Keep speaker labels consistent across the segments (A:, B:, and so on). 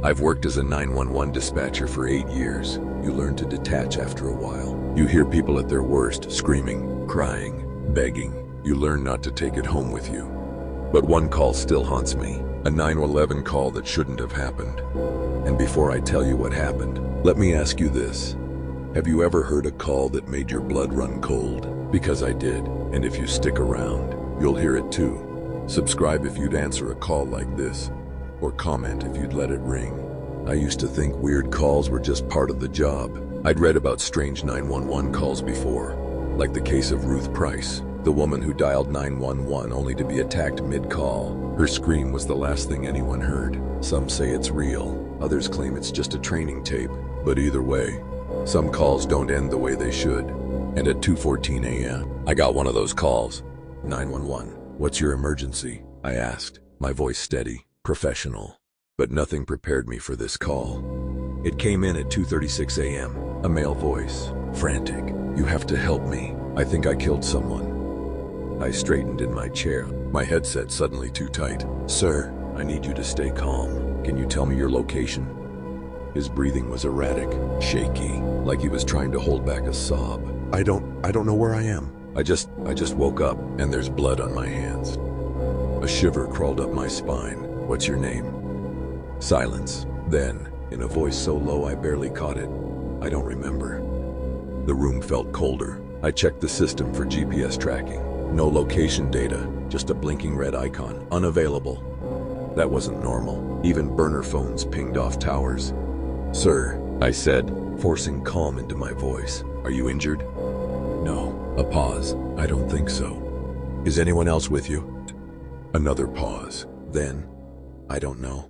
A: I've worked as a 911 dispatcher for 8 years. You learn to detach after a while. You hear people at their worst, screaming, crying, begging. You learn not to take it home with you. But one call still haunts me, a 911 call that shouldn't have happened. And before I tell you what happened, let me ask you this. Have you ever heard a call that made your blood run cold? Because I did, and if you stick around, you'll hear it too. Subscribe if you'd answer a call like this, or comment if you'd let it ring. I used to think weird calls were just part of the job. I'd read about strange 911 calls before, like the case of Ruth Price, the woman who dialed 911 only to be attacked mid-call. Her scream was the last thing anyone heard. Some say it's real, others claim it's just a training tape. But either way, some calls don't end the way they should. And at 2:14 a.m., I got one of those calls. 911, what's your emergency? I asked, my voice steady, professional. But nothing prepared me for this call. It came in at 2:36 a.m., a male voice, frantic. You have to help me. I think I killed someone. I straightened in my chair, my headset suddenly too tight. Sir, I need you to stay calm. Can you tell me your location? His breathing was erratic, shaky, like he was trying to hold back a sob. I don't know where I am. I just woke up and there's blood on my hands. A shiver crawled up my spine. What's your name? Silence. Then, in a voice so low I barely caught it, I don't remember. The room felt colder. I checked the system for GPS tracking. No location data, just a blinking red icon, unavailable. That wasn't normal. Even burner phones pinged off towers. Sir, I said, forcing calm into my voice. Are you injured? No. A pause. I don't think so. Is anyone else with you? Another pause. Then, I don't know.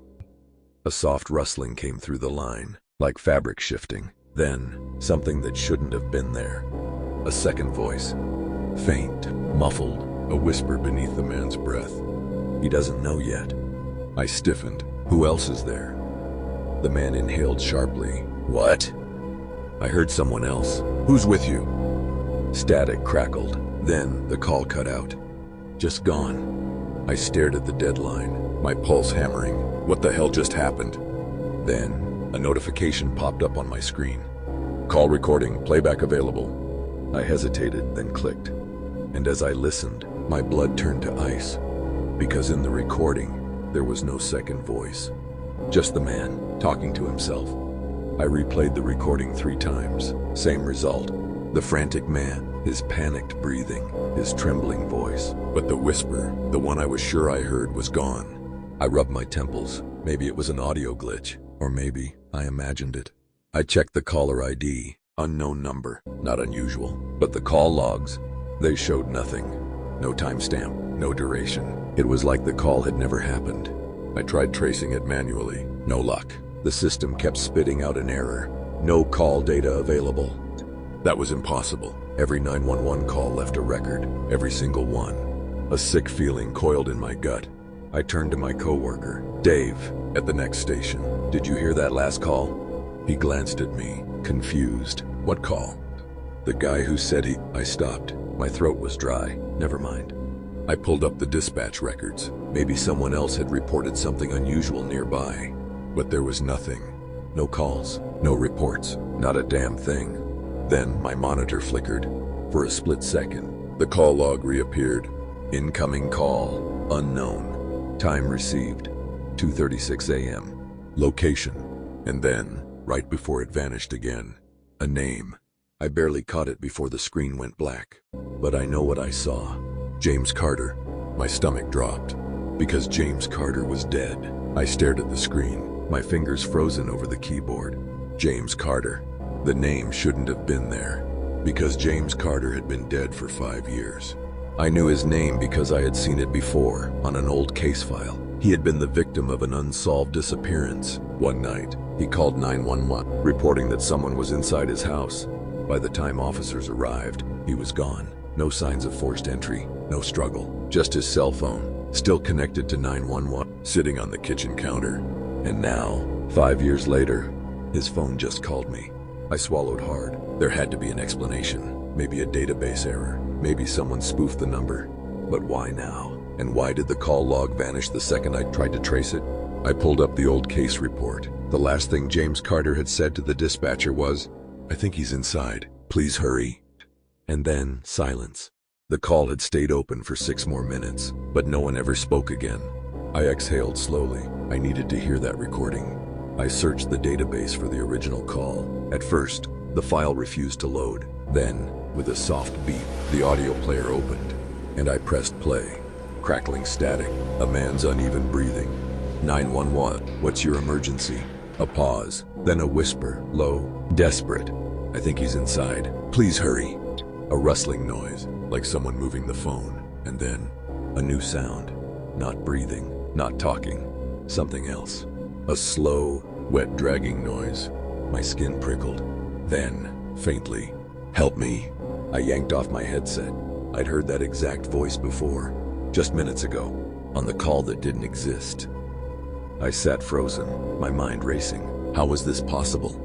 A: A soft rustling came through the line, like fabric shifting. Then, something that shouldn't have been there. A second voice. Faint, muffled, a whisper beneath the man's breath. He doesn't know yet. I stiffened. Who else is there? The man inhaled sharply. What? I heard someone else. Who's with you? Static crackled. Then the call cut out. Just gone. I stared at the deadline, my pulse hammering. What the hell just happened? Then, a notification popped up on my screen. Call recording, playback available. I hesitated, then clicked. And as I listened, my blood turned to ice. Because in the recording, there was no second voice. Just the man, talking to himself. I replayed the recording 3 times. Same result. The frantic man, his panicked breathing, his trembling voice. But the whisper, the one I was sure I heard, was gone. I rubbed my temples. Maybe it was an audio glitch. Or maybe I imagined it. I checked the caller ID. Unknown number. Not unusual. But the call logs, they showed nothing. No timestamp, no duration. It was like the call had never happened. I tried tracing it manually. No luck. The system kept spitting out an error. No call data available. That was impossible. Every 911 call left a record. Every single one. A sick feeling coiled in my gut. I turned to my coworker, Dave, at the next station. Did you hear that last call? He glanced at me, confused. What call? The guy who said I stopped. My throat was dry. Never mind. I pulled up the dispatch records. Maybe someone else had reported something unusual nearby. But there was nothing. No calls, no reports, not a damn thing. Then my monitor flickered. For a split second, the call log reappeared. Incoming call, unknown. Time received, 2:36 a.m. Location. And then, right before it vanished again, a name. I barely caught it before the screen went black. But I know what I saw. James Carter. My stomach dropped. Because James Carter was dead. I stared at the screen, my fingers frozen over the keyboard. James Carter. The name shouldn't have been there. Because James Carter had been dead for 5 years. I knew his name because I had seen it before, on an old case file. He had been the victim of an unsolved disappearance. One night, he called 911, reporting that someone was inside his house. By the time officers arrived, he was gone. No signs of forced entry, no struggle. Just his cell phone, still connected to 911, sitting on the kitchen counter. And now, 5 years later, his phone just called me. I swallowed hard. There had to be an explanation. Maybe a database error. Maybe someone spoofed the number. But why now? And why did the call log vanish the second I tried to trace it? I pulled up the old case report. The last thing James Carter had said to the dispatcher was, "I think he's inside. Please hurry." And then silence. The call had stayed open for 6 more minutes, but no one ever spoke again. I exhaled slowly. I needed to hear that recording. I searched the database for the original call. At first, the file refused to load. Then, with a soft beep, the audio player opened, and I pressed play. Crackling static, a man's uneven breathing. 911, what's your emergency? A pause, then a whisper, low, desperate. I think he's inside. Please hurry. A rustling noise, like someone moving the phone. And then, a new sound. Not breathing, not talking. Something else. A slow, wet dragging noise. My skin prickled. Then, faintly, "Help me." I yanked off my headset. I'd heard that exact voice before, just minutes ago, on the call that didn't exist. I sat frozen, my mind racing. How was this possible?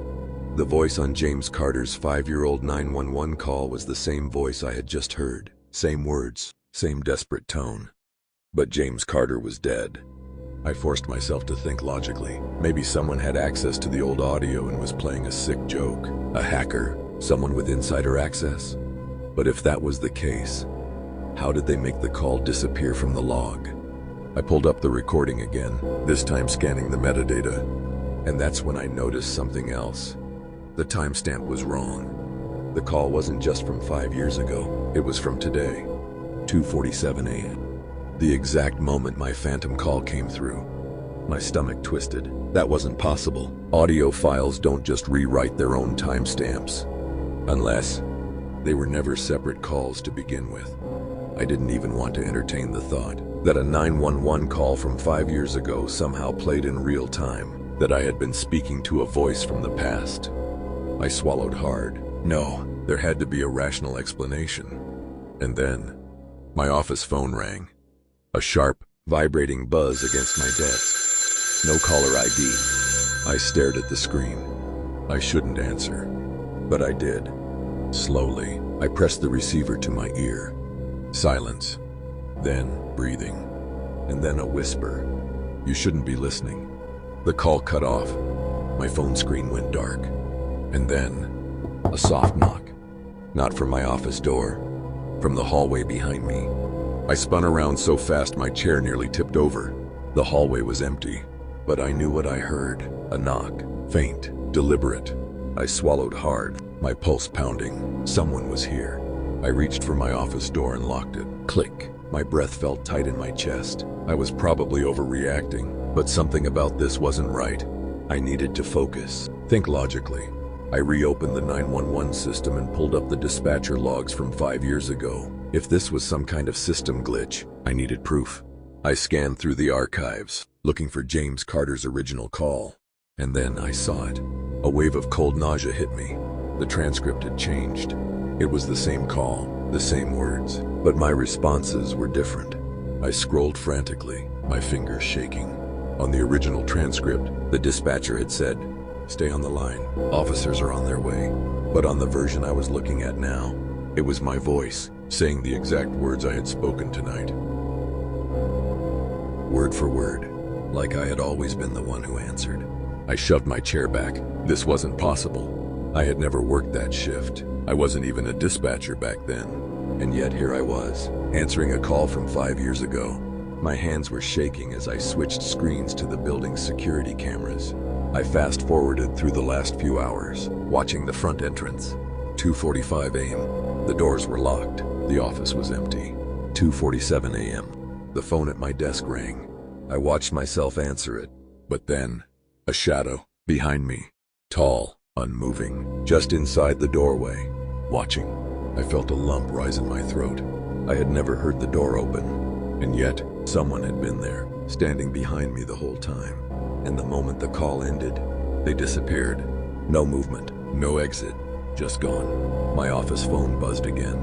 A: The voice on James Carter's 5-year-old 911 call was the same voice I had just heard. Same words, same desperate tone. But James Carter was dead. I forced myself to think logically. Maybe someone had access to the old audio and was playing a sick joke. A hacker, someone with insider access. But if that was the case, how did they make the call disappear from the log? I pulled up the recording again, this time scanning the metadata. And that's when I noticed something else. The timestamp was wrong. The call wasn't just from 5 years ago, it was from today, 2:47 a.m. The exact moment my phantom call came through. My stomach twisted. That wasn't possible. Audio files don't just rewrite their own timestamps. Unless they were never separate calls to begin with. I didn't even want to entertain the thought that a 911 call from 5 years ago somehow played in real time, that I had been speaking to a voice from the past. I swallowed hard. No, there had to be a rational explanation. And then, my office phone rang. A sharp, vibrating buzz against my desk. No caller ID. I stared at the screen. I shouldn't answer, but I did. Slowly, I pressed the receiver to my ear. Silence. Then, breathing. And then a whisper. "You shouldn't be listening." The call cut off. My phone screen went dark. And then, a soft knock. Not from my office door, from the hallway behind me. I spun around so fast my chair nearly tipped over. The hallway was empty, but I knew what I heard. A knock, faint, deliberate. I swallowed hard, my pulse pounding. Someone was here. I reached for my office door and locked it. Click. My breath felt tight in my chest. I was probably overreacting, but something about this wasn't right. I needed to focus, think logically. I reopened the 911 system and pulled up the dispatcher logs from 5 years ago. If this was some kind of system glitch, I needed proof. I scanned through the archives, looking for James Carter's original call. And then I saw it. A wave of cold nausea hit me. The transcript had changed. It was the same call, the same words, but my responses were different. I scrolled frantically, my fingers shaking. On the original transcript, the dispatcher had said, "Stay on the line. Officers are on their way." But on the version I was looking at now, it was my voice, saying the exact words I had spoken tonight. Word for word, like I had always been the one who answered. I shoved my chair back. This wasn't possible. I had never worked that shift. I wasn't even a dispatcher back then. And yet here I was, answering a call from 5 years ago. My hands were shaking as I switched screens to the building's security cameras. I fast-forwarded through the last few hours, watching the front entrance. 2:45 a.m. The doors were locked. The office was empty. 2:47 a.m. The phone at my desk rang. I watched myself answer it. But then, a shadow behind me. Tall, unmoving, just inside the doorway. Watching. I felt a lump rise in my throat. I had never heard the door open. And yet, someone had been there, standing behind me the whole time. And the moment the call ended, they disappeared. No movement, no exit, just gone. My office phone buzzed again.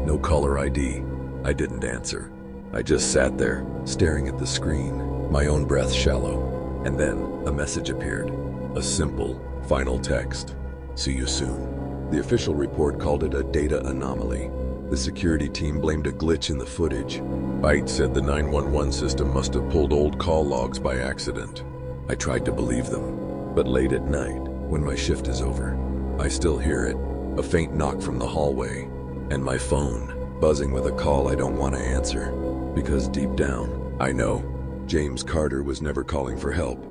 A: No caller ID. I didn't answer. I just sat there, staring at the screen, my own breath shallow. And then a message appeared. A simple, final text. "See you soon." The official report called it a data anomaly. The security team blamed a glitch in the footage. Byte said the 911 system must have pulled old call logs by accident. I tried to believe them, but late at night, when my shift is over, I still hear it, a faint knock from the hallway, and my phone, buzzing with a call I don't want to answer, because deep down, I know James Carter was never calling for help.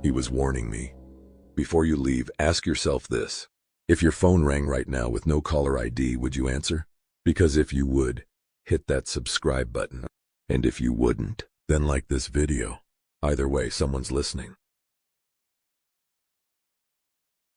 A: He was warning me. Before you leave, ask yourself this. If your phone rang right now with no caller ID, would you answer? Because if you would, hit that subscribe button. And if you wouldn't, then like this video. Either way, someone's listening.